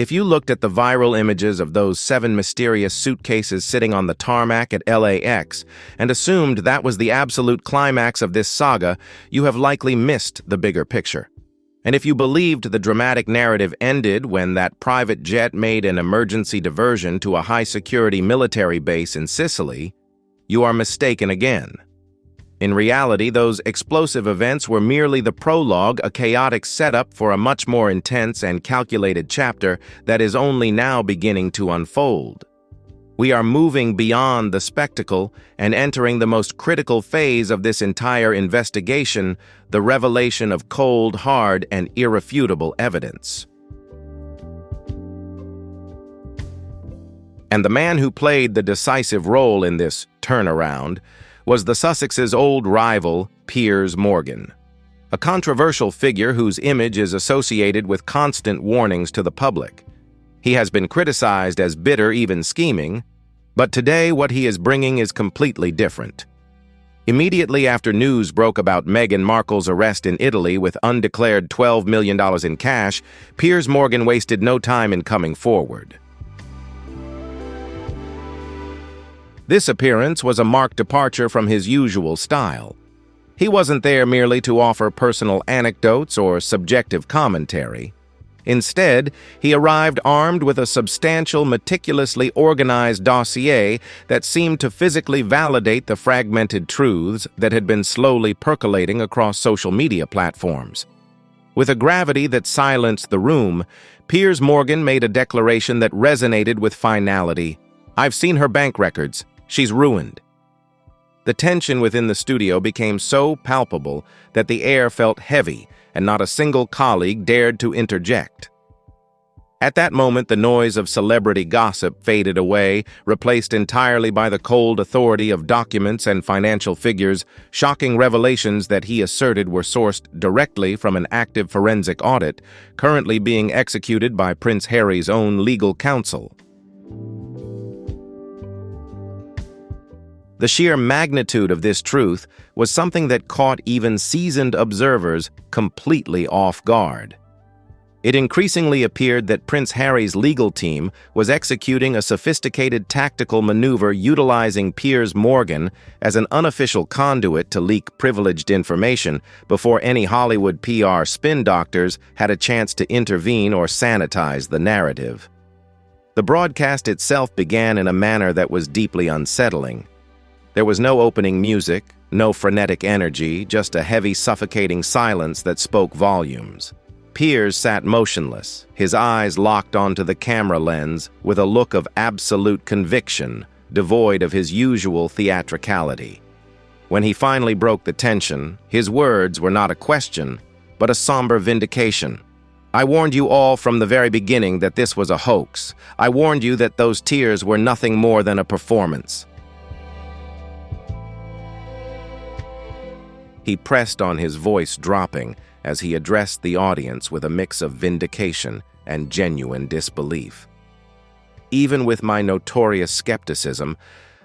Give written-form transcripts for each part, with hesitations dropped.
If you looked at the viral images of those 7 mysterious suitcases sitting on the tarmac at LAX and assumed that was the absolute climax of this saga, you have likely missed the bigger picture. And if you believed the dramatic narrative ended when that private jet made an emergency diversion to a high-security military base in Sicily, you are mistaken again. In reality, those explosive events were merely the prologue, a chaotic setup for a much more intense and calculated chapter that is only now beginning to unfold. We are moving beyond the spectacle and entering the most critical phase of this entire investigation, the revelation of cold, hard, and irrefutable evidence. And the man who played the decisive role in this turnaround was the Sussexes' old rival, Piers Morgan, a controversial figure whose image is associated with constant warnings to the public. He has been criticized as bitter, even scheming, but today what he is bringing is completely different. Immediately after news broke about Meghan Markle's arrest in Italy with undeclared $12 million in cash, Piers Morgan wasted no time in coming forward. This appearance was a marked departure from his usual style. He wasn't there merely to offer personal anecdotes or subjective commentary. Instead, he arrived armed with a substantial, meticulously organized dossier that seemed to physically validate the fragmented truths that had been slowly percolating across social media platforms. With a gravity that silenced the room, Piers Morgan made a declaration that resonated with finality. "I've seen her bank records. She's ruined." The tension within the studio became so palpable that the air felt heavy, and not a single colleague dared to interject. At that moment, the noise of celebrity gossip faded away, replaced entirely by the cold authority of documents and financial figures, shocking revelations that he asserted were sourced directly from an active forensic audit currently being executed by Prince Harry's own legal counsel. The sheer magnitude of this truth was something that caught even seasoned observers completely off guard. It increasingly appeared that Prince Harry's legal team was executing a sophisticated tactical maneuver utilizing Piers Morgan as an unofficial conduit to leak privileged information before any Hollywood PR spin doctors had a chance to intervene or sanitize the narrative. The broadcast itself began in a manner that was deeply unsettling. There was no opening music, no frenetic energy, just a heavy, suffocating silence that spoke volumes. Piers sat motionless, his eyes locked onto the camera lens with a look of absolute conviction, devoid of his usual theatricality. When he finally broke the tension, his words were not a question, but a somber vindication. "I warned you all from the very beginning that this was a hoax. I warned you that those tears were nothing more than a performance." He pressed on, his voice dropping, as he addressed the audience with a mix of vindication and genuine disbelief. Even with my notorious skepticism,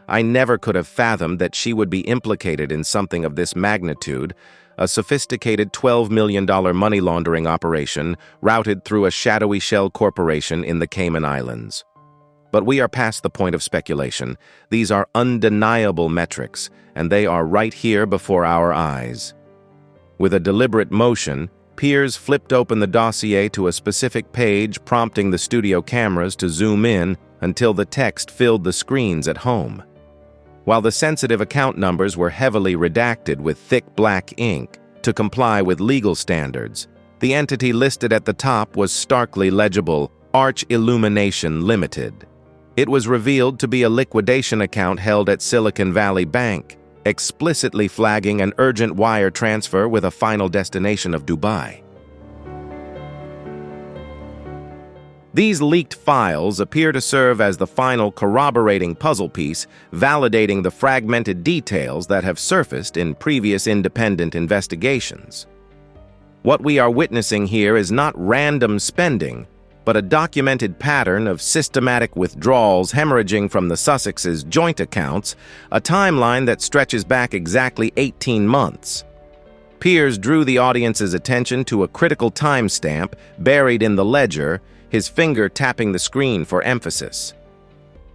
I never could have fathomed that she would be implicated in something of this magnitude, a sophisticated $12 million money laundering operation routed through a shadowy shell corporation in the Cayman Islands. But we are past the point of speculation. These are undeniable metrics, and they are right here before our eyes. With a deliberate motion, Piers flipped open the dossier to a specific page, prompting the studio cameras to zoom in until the text filled the screens at home. While the sensitive account numbers were heavily redacted with thick black ink to comply with legal standards, the entity listed at the top was starkly legible: Arch Illumination Limited. It was revealed to be a liquidation account held at Silicon Valley Bank, explicitly flagging an urgent wire transfer with a final destination of Dubai. These leaked files appear to serve as the final corroborating puzzle piece, validating the fragmented details that have surfaced in previous independent investigations. What we are witnessing here is not random spending, but a documented pattern of systematic withdrawals hemorrhaging from the Sussexes' joint accounts, a timeline that stretches back exactly 18 months. Piers drew the audience's attention to a critical timestamp buried in the ledger, his finger tapping the screen for emphasis.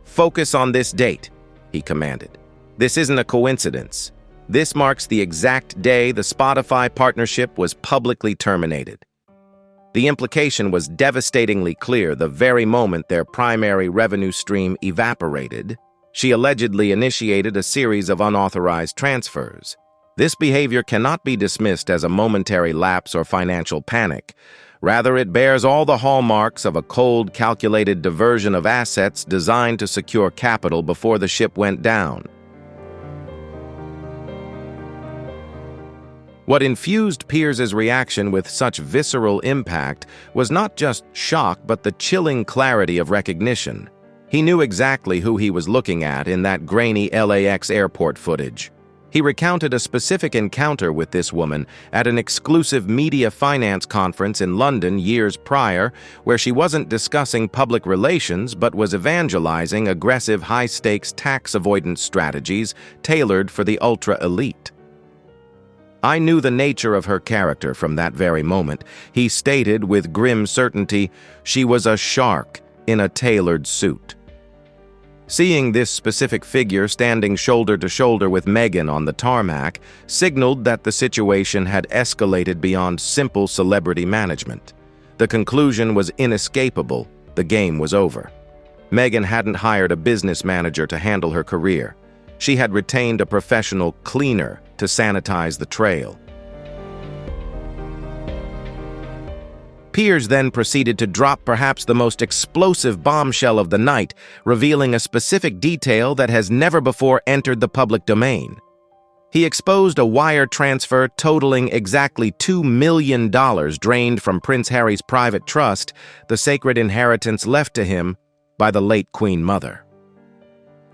"Focus on this date," he commanded. "This isn't a coincidence. This marks the exact day the Spotify partnership was publicly terminated." The implication was devastatingly clear the very moment their primary revenue stream evaporated. She allegedly initiated a series of unauthorized transfers. This behavior cannot be dismissed as a momentary lapse or financial panic. Rather, it bears all the hallmarks of a cold, calculated diversion of assets designed to secure capital before the ship went down. What infused Piers's reaction with such visceral impact was not just shock but the chilling clarity of recognition. He knew exactly who he was looking at in that grainy LAX airport footage. He recounted a specific encounter with this woman at an exclusive media finance conference in London years prior, where she wasn't discussing public relations but was evangelizing aggressive high-stakes tax avoidance strategies tailored for the ultra-elite. "I knew the nature of her character from that very moment," he stated with grim certainty. "She was a shark in a tailored suit." Seeing this specific figure standing shoulder to shoulder with Meghan on the tarmac signaled that the situation had escalated beyond simple celebrity management. The conclusion was inescapable. The game was over. Meghan hadn't hired a business manager to handle her career. She had retained a professional cleaner to sanitize the trail. Piers then proceeded to drop perhaps the most explosive bombshell of the night, revealing a specific detail that has never before entered the public domain. He exposed a wire transfer totaling exactly $2 million drained from Prince Harry's private trust, the sacred inheritance left to him by the late Queen Mother.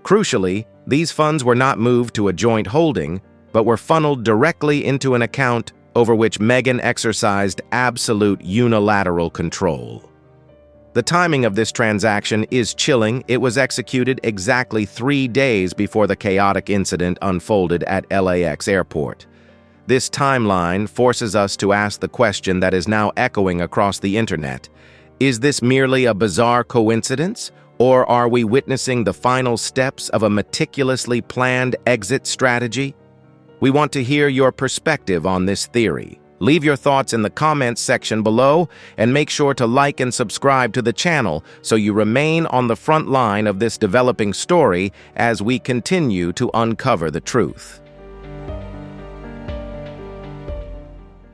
Crucially, these funds were not moved to a joint holding, but were funneled directly into an account over which Meghan exercised absolute unilateral control. The timing of this transaction is chilling. It was executed exactly 3 days before the chaotic incident unfolded at LAX airport. This timeline forces us to ask the question that is now echoing across the internet. Is this merely a bizarre coincidence, or are we witnessing the final steps of a meticulously planned exit strategy? We want to hear your perspective on this theory. Leave your thoughts in the comments section below and make sure to like and subscribe to the channel so you remain on the front line of this developing story as we continue to uncover the truth.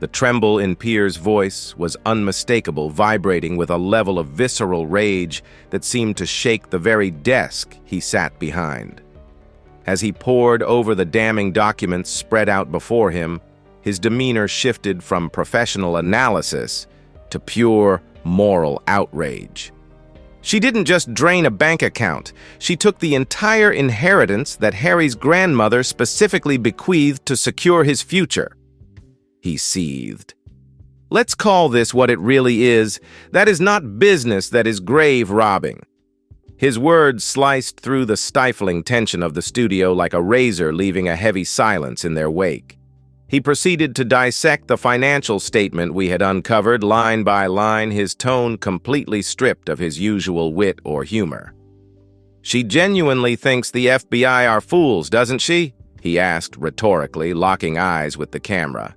The tremble in Piers' voice was unmistakable, vibrating with a level of visceral rage that seemed to shake the very desk he sat behind. As he pored over the damning documents spread out before him, his demeanor shifted from professional analysis to pure moral outrage. She didn't just drain a bank account. She took the entire inheritance that Harry's grandmother specifically bequeathed to secure his future. He seethed. "Let's call this what it really is. That is not business, that is grave robbing." His words sliced through the stifling tension of the studio like a razor, leaving a heavy silence in their wake. He proceeded to dissect the financial statement we had uncovered line by line, his tone completely stripped of his usual wit or humor. "She genuinely thinks the FBI are fools, doesn't she?" he asked rhetorically, locking eyes with the camera.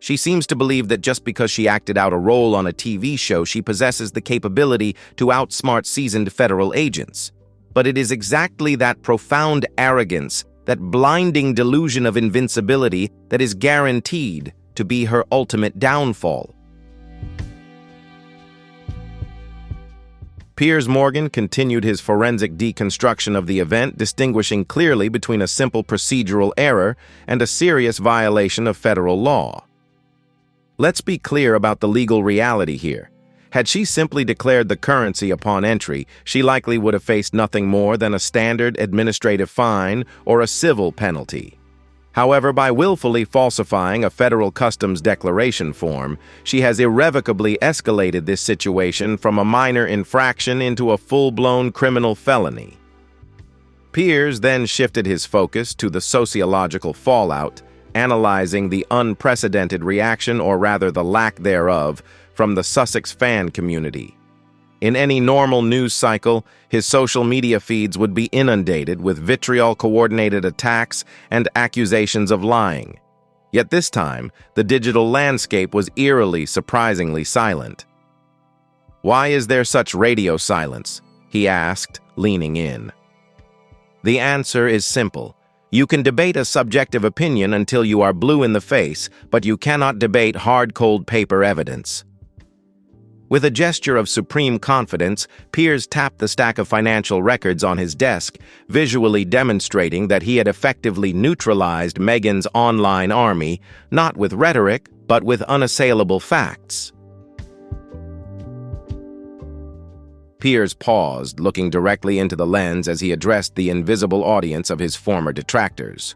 "She seems to believe that just because she acted out a role on a TV show, she possesses the capability to outsmart seasoned federal agents. But it is exactly that profound arrogance, that blinding delusion of invincibility, that is guaranteed to be her ultimate downfall." Piers Morgan continued his forensic deconstruction of the event, distinguishing clearly between a simple procedural error and a serious violation of federal law. Let's be clear about the legal reality here. Had she simply declared the currency upon entry, she likely would have faced nothing more than a standard administrative fine or a civil penalty. However, by willfully falsifying a federal customs declaration form, she has irrevocably escalated this situation from a minor infraction into a full-blown criminal felony. Piers then shifted his focus to the sociological fallout, analyzing the unprecedented reaction, or rather the lack thereof, from the Sussex fan community. In any normal news cycle, his social media feeds would be inundated with vitriol-coordinated attacks and accusations of lying. Yet this time, the digital landscape was eerily, surprisingly silent. "Why is there such radio silence?" he asked, leaning in. The answer is simple. You can debate a subjective opinion until you are blue in the face, but you cannot debate hard, cold paper evidence. With a gesture of supreme confidence, Piers tapped the stack of financial records on his desk, visually demonstrating that he had effectively neutralized Meghan's online army, not with rhetoric, but with unassailable facts. Piers paused, looking directly into the lens as he addressed the invisible audience of his former detractors.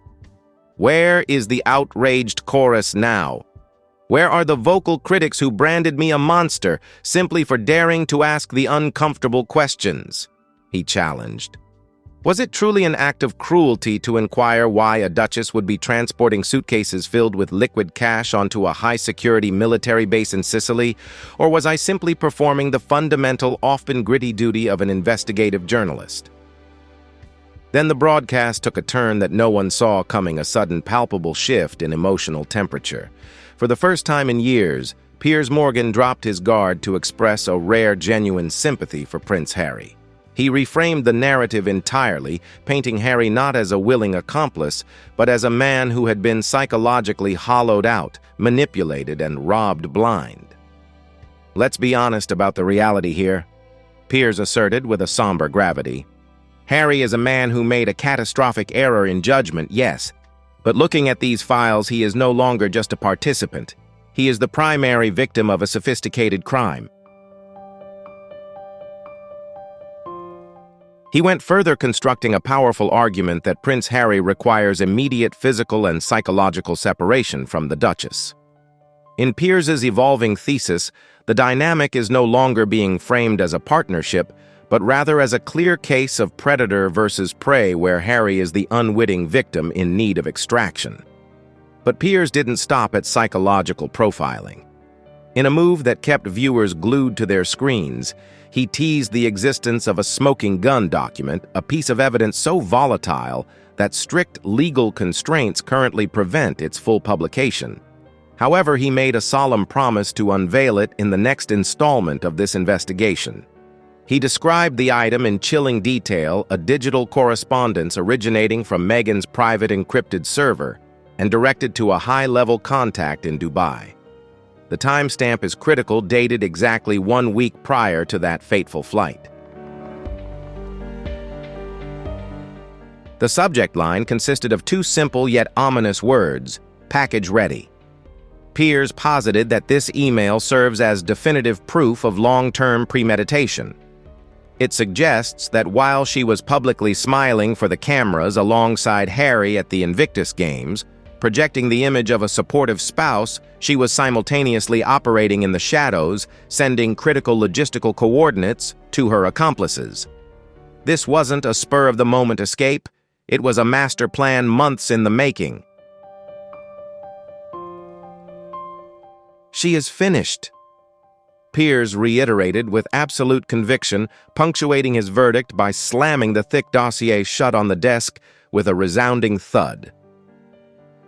Where is the outraged chorus now? Where are the vocal critics who branded me a monster simply for daring to ask the uncomfortable questions? He challenged. Was it truly an act of cruelty to inquire why a duchess would be transporting suitcases filled with liquid cash onto a high-security military base in Sicily, or was I simply performing the fundamental, often gritty duty of an investigative journalist? Then the broadcast took a turn that no one saw coming, a sudden palpable shift in emotional temperature. For the first time in years, Piers Morgan dropped his guard to express a rare, genuine sympathy for Prince Harry. He reframed the narrative entirely, painting Harry not as a willing accomplice, but as a man who had been psychologically hollowed out, manipulated, and robbed blind. "Let's be honest about the reality here," Piers asserted with a somber gravity. "Harry is a man who made a catastrophic error in judgment, yes, but looking at these files, he is no longer just a participant. He is the primary victim of a sophisticated crime." He went further, constructing a powerful argument that Prince Harry requires immediate physical and psychological separation from the Duchess. In Piers's evolving thesis, the dynamic is no longer being framed as a partnership, but rather as a clear case of predator versus prey where Harry is the unwitting victim in need of extraction. But Piers didn't stop at psychological profiling. In a move that kept viewers glued to their screens, he teased the existence of a smoking gun document, a piece of evidence so volatile that strict legal constraints currently prevent its full publication. However, he made a solemn promise to unveil it in the next installment of this investigation. He described the item in chilling detail, a digital correspondence originating from Meghan's private encrypted server and directed to a high-level contact in Dubai. The timestamp is critical, dated exactly 1 week prior to that fateful flight. The subject line consisted of 2 simple yet ominous words, "Package ready." Piers posited that this email serves as definitive proof of long-term premeditation. It suggests that while she was publicly smiling for the cameras alongside Harry at the Invictus Games, projecting the image of a supportive spouse, she was simultaneously operating in the shadows, sending critical logistical coordinates to her accomplices. This wasn't a spur-of-the-moment escape, it was a master plan months in the making. "She is finished," Piers reiterated with absolute conviction, punctuating his verdict by slamming the thick dossier shut on the desk with a resounding thud.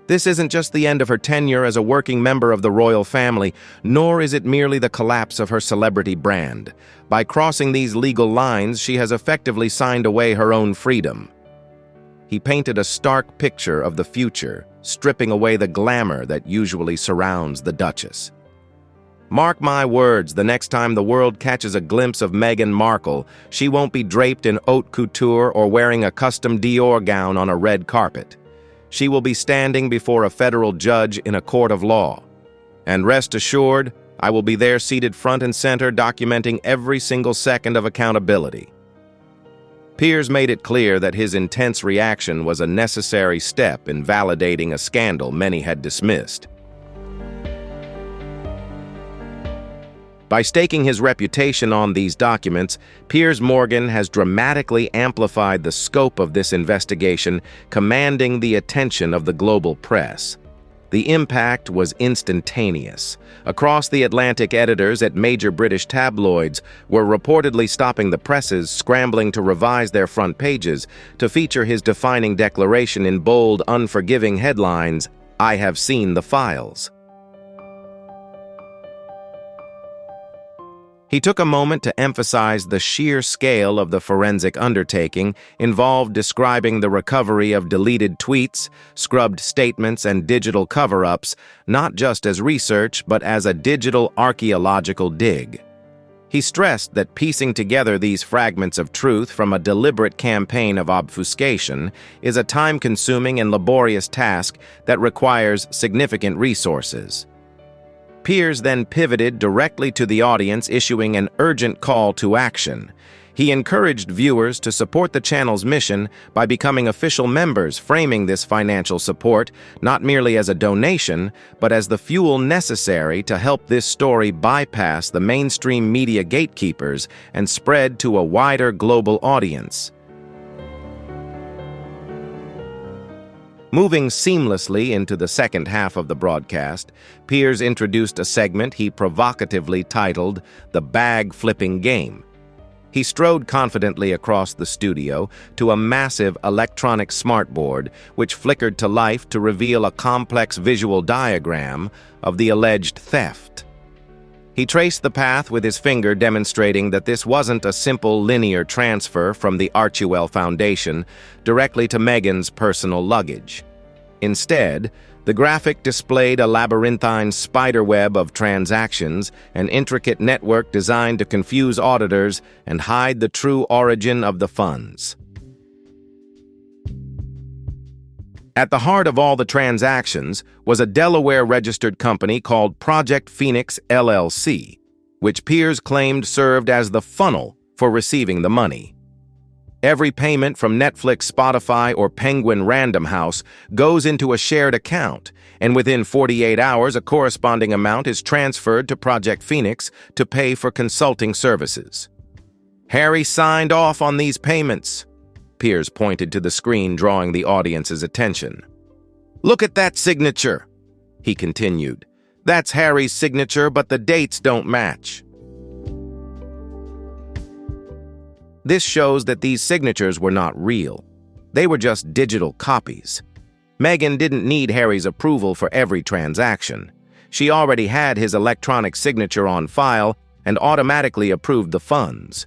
This isn't just the end of her tenure as a working member of the royal family, nor is it merely the collapse of her celebrity brand. By crossing these legal lines, she has effectively signed away her own freedom. He painted a stark picture of the future, stripping away the glamour that usually surrounds the Duchess. Mark my words, the next time the world catches a glimpse of Meghan Markle, she won't be draped in haute couture or wearing a custom Dior gown on a red carpet. She will be standing before a federal judge in a court of law. And rest assured, I will be there seated front and center, documenting every single second of accountability. Piers made it clear that his intense reaction was a necessary step in validating a scandal many had dismissed. By staking his reputation on these documents, Piers Morgan has dramatically amplified the scope of this investigation, commanding the attention of the global press. The impact was instantaneous. Across the Atlantic, editors at major British tabloids were reportedly stopping the presses, scrambling to revise their front pages to feature his defining declaration in bold, unforgiving headlines, "I have seen the files." He took a moment to emphasize the sheer scale of the forensic undertaking involved, describing the recovery of deleted tweets, scrubbed statements, and digital cover-ups, not just as research, but as a digital archaeological dig. He stressed that piecing together these fragments of truth from a deliberate campaign of obfuscation is a time-consuming and laborious task that requires significant resources. Piers then pivoted directly to the audience, issuing an urgent call to action. He encouraged viewers to support the channel's mission by becoming official members, framing this financial support not merely as a donation, but as the fuel necessary to help this story bypass the mainstream media gatekeepers and spread to a wider global audience. Moving seamlessly into the second half of the broadcast, Piers introduced a segment he provocatively titled "The Bag Flipping Game." He strode confidently across the studio to a massive electronic smartboard which flickered to life to reveal a complex visual diagram of the alleged theft. He traced the path with his finger, demonstrating that this wasn't a simple linear transfer from the Archewell Foundation directly to Meghan's personal luggage. Instead, the graphic displayed a labyrinthine spiderweb of transactions, an intricate network designed to confuse auditors and hide the true origin of the funds. At the heart of all the transactions was a Delaware-registered company called Project Phoenix LLC, which Piers claimed served as the funnel for receiving the money. Every payment from Netflix, Spotify, or Penguin Random House goes into a shared account, and within 48 hours, a corresponding amount is transferred to Project Phoenix to pay for consulting services. Harry signed off on these payments. Piers pointed to the screen, drawing the audience's attention. "Look at that signature," he continued. "That's Harry's signature, but the dates don't match." This shows that these signatures were not real. They were just digital copies. Meghan didn't need Harry's approval for every transaction. She already had his electronic signature on file and automatically approved the funds.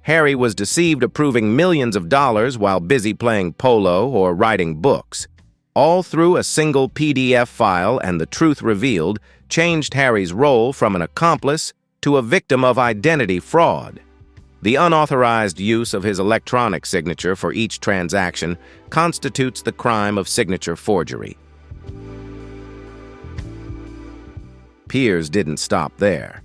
Harry was deceived, approving millions of dollars while busy playing polo or writing books. All through a single PDF file, and the truth revealed changed Harry's role from an accomplice to a victim of identity fraud. The unauthorized use of his electronic signature for each transaction constitutes the crime of signature forgery. Piers didn't stop there.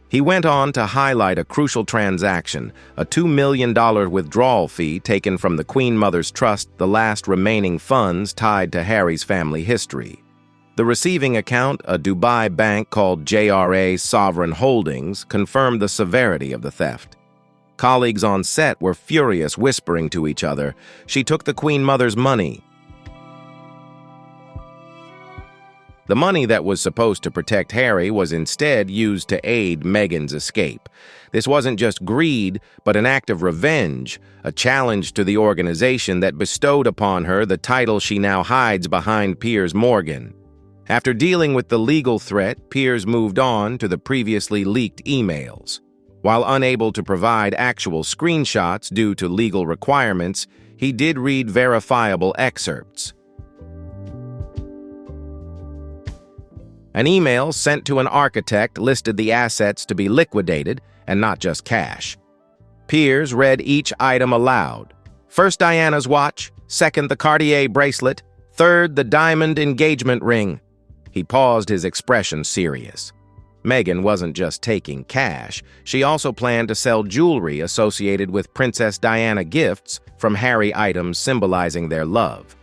He went on to highlight a crucial transaction, a $2 million withdrawal fee taken from the Queen Mother's Trust, the last remaining funds tied to Harry's family history. The receiving account, a Dubai bank called JRA Sovereign Holdings, confirmed the severity of the theft. Colleagues on set were furious, whispering to each other, "She took the Queen Mother's money." The money that was supposed to protect Harry was instead used to aid Meghan's escape. This wasn't just greed, but an act of revenge, a challenge to the organization that bestowed upon her the title she now hides behind Piers Morgan. After dealing with the legal threat, Piers moved on to the previously leaked emails. While unable to provide actual screenshots due to legal requirements, he did read verifiable excerpts. An email sent to an architect listed the assets to be liquidated, and not just cash. Piers read each item aloud. First, Diana's watch. Second, the Cartier bracelet. Third, the diamond engagement ring. He paused, his expression serious. Meghan wasn't just taking cash. She also planned to sell jewelry associated with Princess Diana gifts from Harry, items symbolizing their love.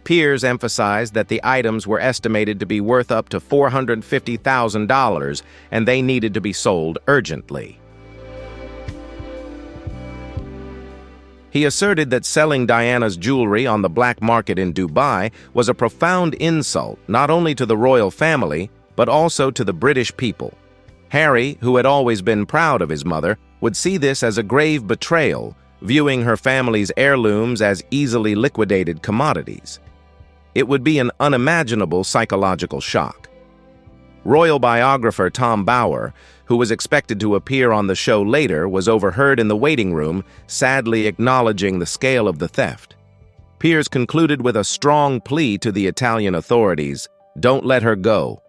Piers emphasized that the items were estimated to be worth up to $450,000, and they needed to be sold urgently. He asserted that selling Diana's jewelry on the black market in Dubai was a profound insult not only to the royal family, but also to the British people. Harry, who had always been proud of his mother, would see this as a grave betrayal, viewing her family's heirlooms as easily liquidated commodities. It would be an unimaginable psychological shock. Royal biographer Tom Bower, who was expected to appear on the show later, was overheard in the waiting room, sadly acknowledging the scale of the theft. Piers concluded with a strong plea to the Italian authorities: don't let her go.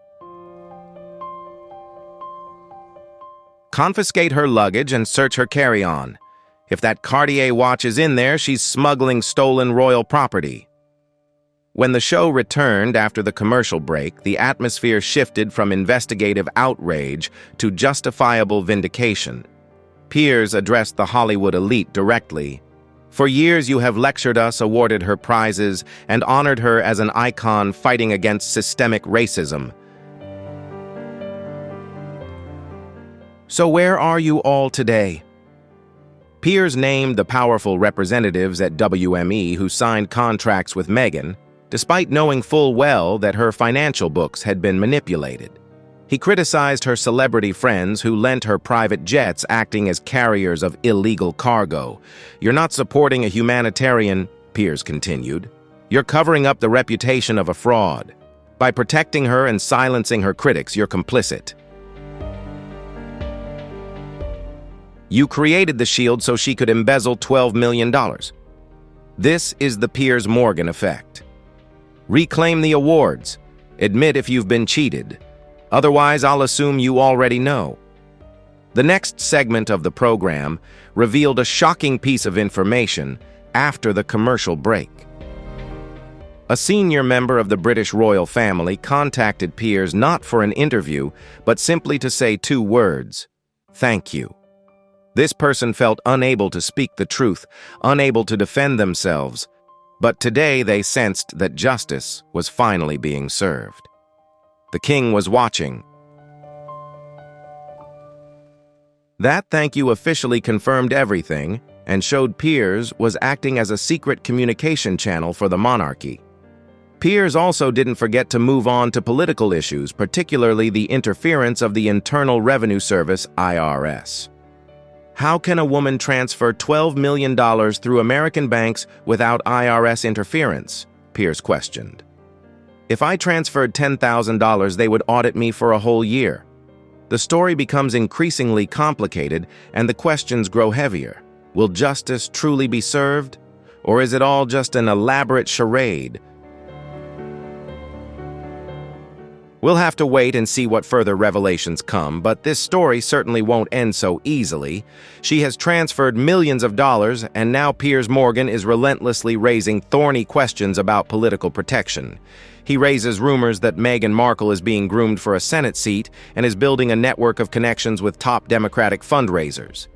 Confiscate her luggage and search her carry-on. If that Cartier watch is in there, she's smuggling stolen royal property. When the show returned after the commercial break, the atmosphere shifted from investigative outrage to justifiable vindication. Piers addressed the Hollywood elite directly. For years you have lectured us, awarded her prizes, and honored her as an icon fighting against systemic racism. So where are you all today? Piers named the powerful representatives at WME who signed contracts with Meghan, despite knowing full well that her financial books had been manipulated. He criticized her celebrity friends who lent her private jets acting as carriers of illegal cargo. You're not supporting a humanitarian, Piers continued. You're covering up the reputation of a fraud. By protecting her and silencing her critics, you're complicit. You created the shield so she could embezzle $12 million. This is the Piers Morgan effect. Reclaim the awards. Admit if you've been cheated. Otherwise, I'll assume you already know. The next segment of the program revealed a shocking piece of information after the commercial break. A senior member of the British royal family contacted Piers not for an interview, but simply to say 2 words: thank you. This person felt unable to speak the truth, unable to defend themselves, but today they sensed that justice was finally being served. The king was watching. That thank you officially confirmed everything and showed Piers was acting as a secret communication channel for the monarchy. Piers also didn't forget to move on to political issues, particularly the interference of the Internal Revenue Service, IRS. How can a woman transfer $12 million through American banks without IRS interference? Piers questioned. If I transferred $10,000, they would audit me for a whole year. The story becomes increasingly complicated and the questions grow heavier. Will justice truly be served? Or is it all just an elaborate charade? We'll have to wait and see what further revelations come, but this story certainly won't end so easily. She has transferred millions of dollars, and now Piers Morgan is relentlessly raising thorny questions about political protection. He raises rumors that Meghan Markle is being groomed for a Senate seat and is building a network of connections with top Democratic fundraisers.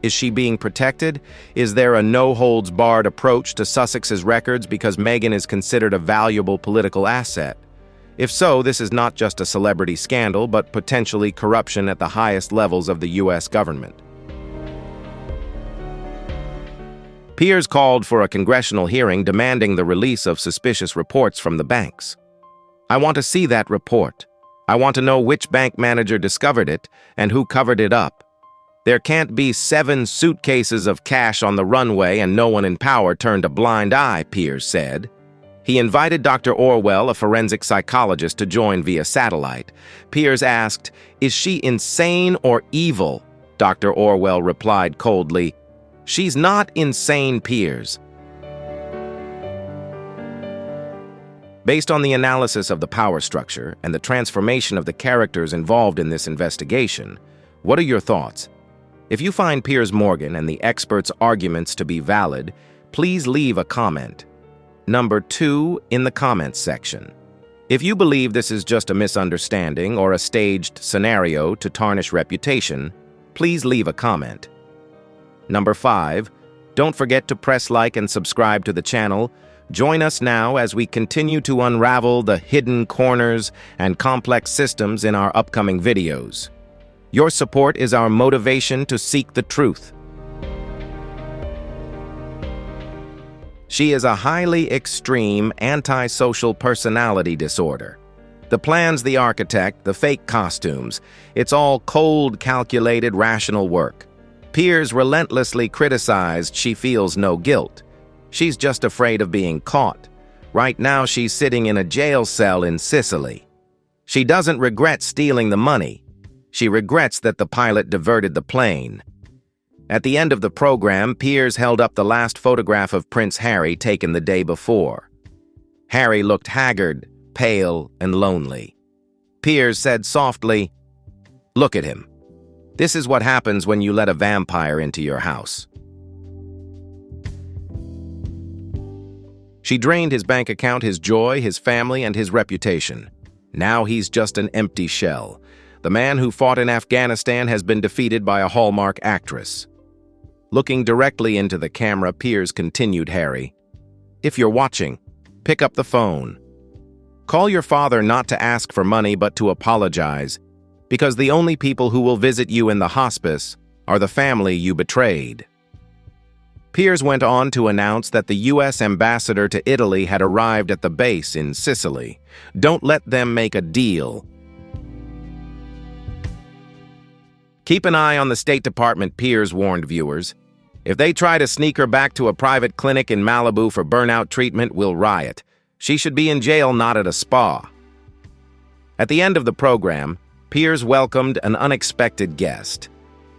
Is she being protected? Is there a no-holds-barred approach to Sussexes records because Meghan is considered a valuable political asset? If so, this is not just a celebrity scandal, but potentially corruption at the highest levels of the U.S. government. Piers called for a congressional hearing demanding the release of suspicious reports from the banks. I want to see that report. I want to know which bank manager discovered it and who covered it up. There can't be 7 suitcases of cash on the runway and no one in power turned a blind eye, Piers said. He invited Dr. Orwell, a forensic psychologist, to join via satellite. Piers asked, "Is she insane or evil?" Dr. Orwell replied coldly, "She's not insane, Piers." Based on the analysis of the power structure and the transformation of the characters involved in this investigation, what are your thoughts? If you find Piers Morgan and the experts' arguments to be valid, please leave a comment. Number 2 in the comments section. If you believe this is just a misunderstanding or a staged scenario to tarnish reputation, please leave a comment. Number 5, don't forget to press like and subscribe to the channel. Join us now as we continue to unravel the hidden corners and complex systems in our upcoming videos. Your support is our motivation to seek the truth. She is a highly extreme antisocial personality disorder. The plans, the architect, the fake costumes, it's all cold, calculated, rational work. Piers relentlessly criticized she feels no guilt. She's just afraid of being caught. Right now she's sitting in a jail cell in Sicily. She doesn't regret stealing the money. She regrets that the pilot diverted the plane. At the end of the program, Piers held up the last photograph of Prince Harry taken the day before. Harry looked haggard, pale, and lonely. Piers said softly, "Look at him. This is what happens when you let a vampire into your house." She drained his bank account, his joy, his family, and his reputation. Now he's just an empty shell. The man who fought in Afghanistan has been defeated by a Hallmark actress. Looking directly into the camera, Piers continued, "Harry, if you're watching, pick up the phone. Call your father not to ask for money but to apologize, because the only people who will visit you in the hospice are the family you betrayed." Piers went on to announce that the U.S. ambassador to Italy had arrived at the base in Sicily. Don't let them make a deal. Keep an eye on the State Department, Piers warned viewers. If they try to sneak her back to a private clinic in Malibu for burnout treatment, we'll riot. She should be in jail, not at a spa. At the end of the program, Piers welcomed an unexpected guest,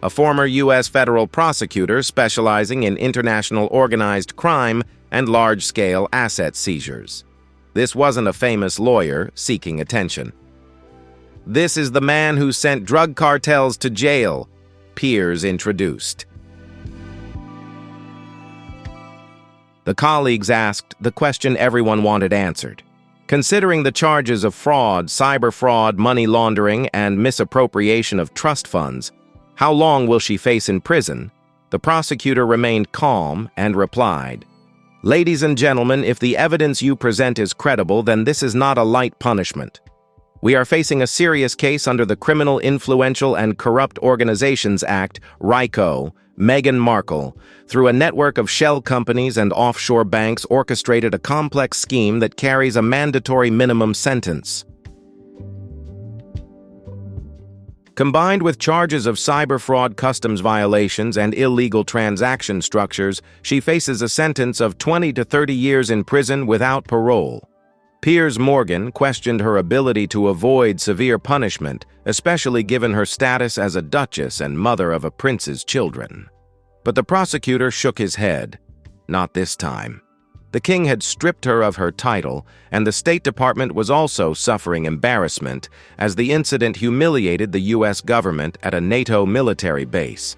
a former U.S. federal prosecutor specializing in international organized crime and large-scale asset seizures. This wasn't a famous lawyer seeking attention. "This is the man who sent drug cartels to jail," Piers introduced. The colleagues asked the question everyone wanted answered. Considering the charges of fraud, cyber fraud, money laundering, and misappropriation of trust funds, how long will she face in prison? The prosecutor remained calm and replied, "Ladies and gentlemen, if the evidence you present is credible, then this is not a light punishment. We are facing a serious case under the Criminal Influential and Corrupt Organizations Act, RICO. Meghan Markle, through a network of shell companies and offshore banks, orchestrated a complex scheme that carries a mandatory minimum sentence. Combined with charges of cyber fraud, customs violations, and illegal transaction structures, she faces a sentence of 20 to 30 years in prison without parole." Piers Morgan questioned her ability to avoid severe punishment, especially given her status as a duchess and mother of a prince's children. But the prosecutor shook his head. Not this time. The king had stripped her of her title, and the State Department was also suffering embarrassment as the incident humiliated the U.S. government at a NATO military base.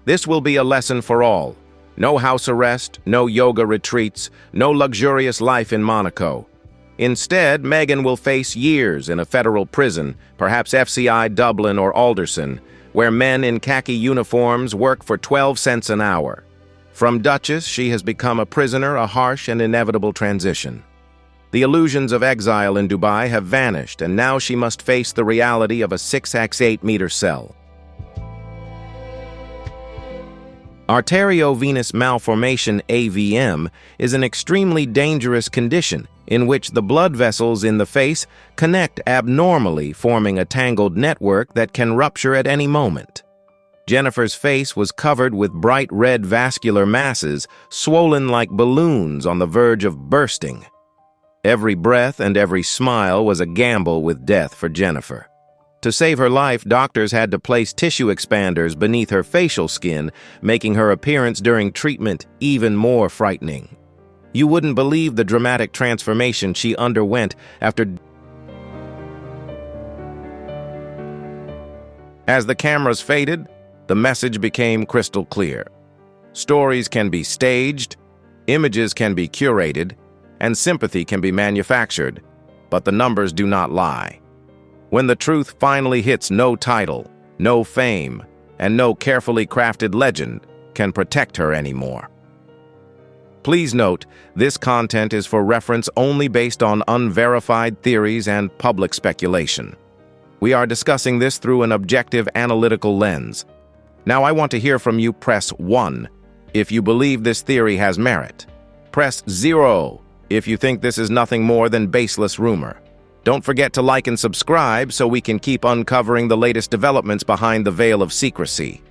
"This will be a lesson for all. No house arrest, no yoga retreats, no luxurious life in Monaco. Instead, Meghan will face years in a federal prison, perhaps FCI Dublin or Alderson, where men in khaki uniforms work for 12 cents an hour. From Duchess, she has become a prisoner, a harsh and inevitable transition. The illusions of exile in Dubai have vanished, and now she must face the reality of a 6x8-meter cell. Arteriovenous malformation, AVM, is an extremely dangerous condition in which the blood vessels in the face connect abnormally, forming a tangled network that can rupture at any moment. Jennifer's face was covered with bright red vascular masses, swollen like balloons on the verge of bursting. Every breath and every smile was a gamble with death for Jennifer. To save her life, doctors had to place tissue expanders beneath her facial skin, making her appearance during treatment even more frightening. You wouldn't believe the dramatic transformation she underwent after. As the cameras faded, the message became crystal clear. Stories can be staged, images can be curated, and sympathy can be manufactured, but the numbers do not lie. When the truth finally hits, no title, no fame, and no carefully crafted legend can protect her anymore. Please note, this content is for reference only based on unverified theories and public speculation. We are discussing this through an objective analytical lens. Now I want to hear from you. Press 1 if you believe this theory has merit. Press 0 if you think this is nothing more than baseless rumor. Don't forget to like and subscribe so we can keep uncovering the latest developments behind the veil of secrecy.